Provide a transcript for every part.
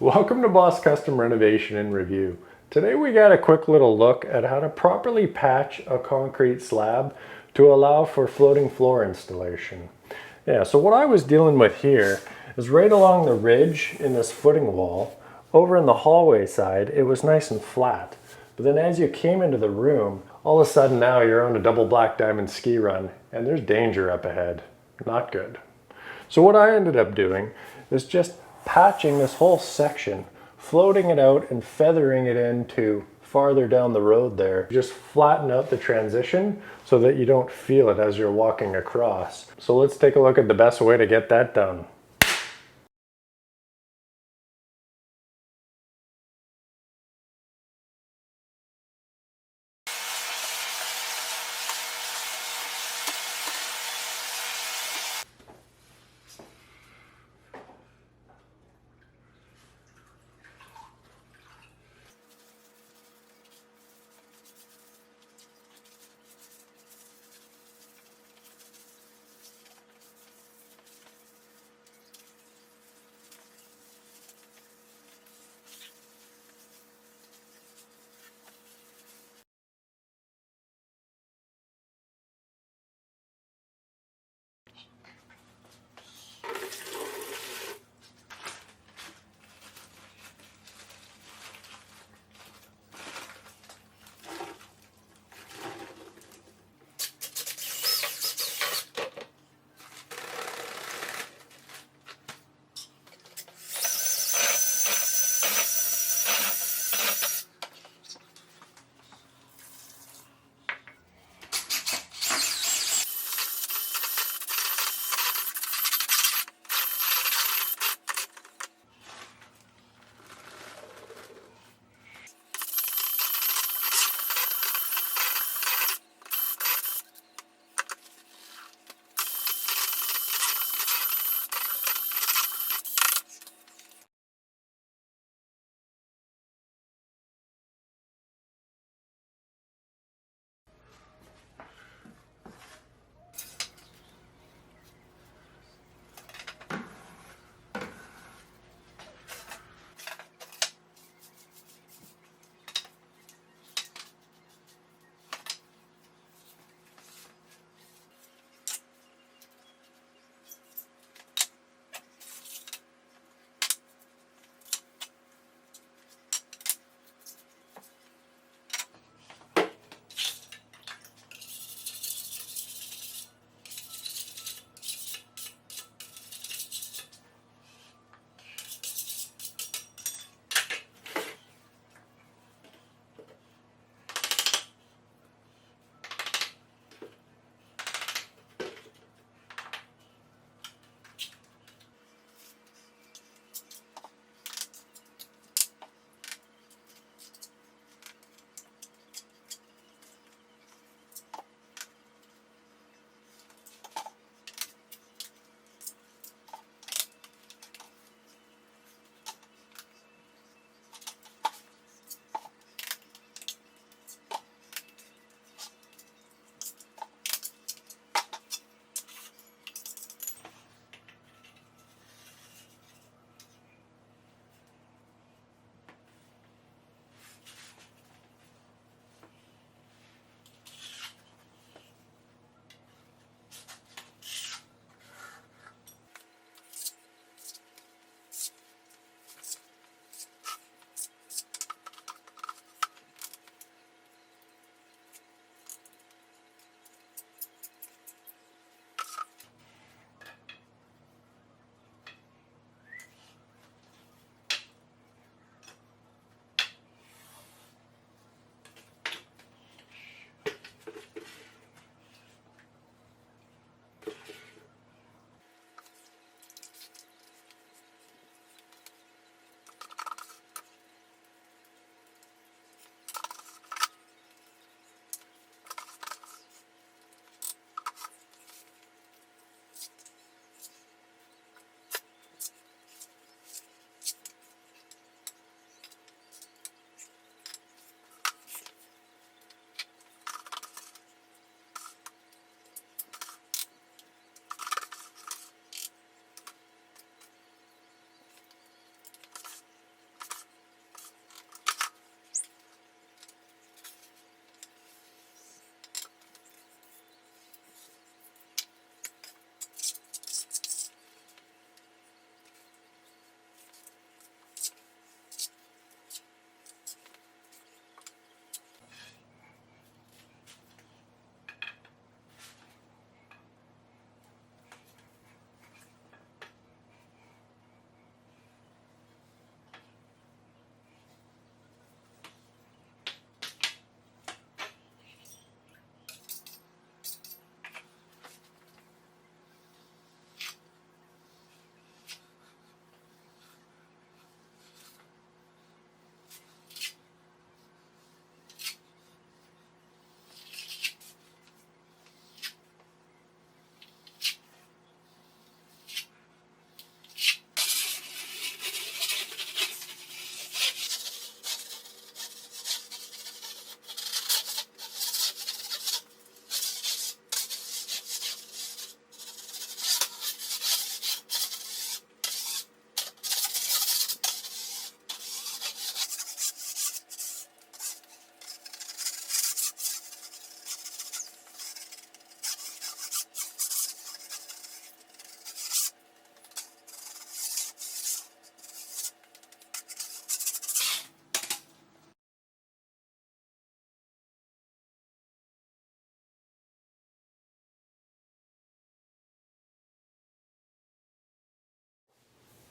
Welcome to Boss Custom Renovation and Review. Today we got a quick little look at how to properly patch a concrete slab to allow for floating floor installation. So what I was dealing with here is right along the ridge in this footing wall, over in the hallway side, it was nice and flat. But then as you came into the room, all of a sudden now you're on a double black diamond ski run and there's danger up ahead. Not good. So what I ended up doing is just patching this whole section, floating it out and feathering it into farther down the road there. Just flatten out the transition so that you don't feel it as you're walking across. So let's take a look at the best way to get that done.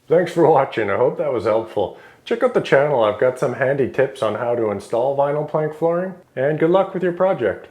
Thanks for watching. I hope that was helpful. Check out the channel. I've got some handy tips on how to install vinyl plank flooring, and good luck with your project.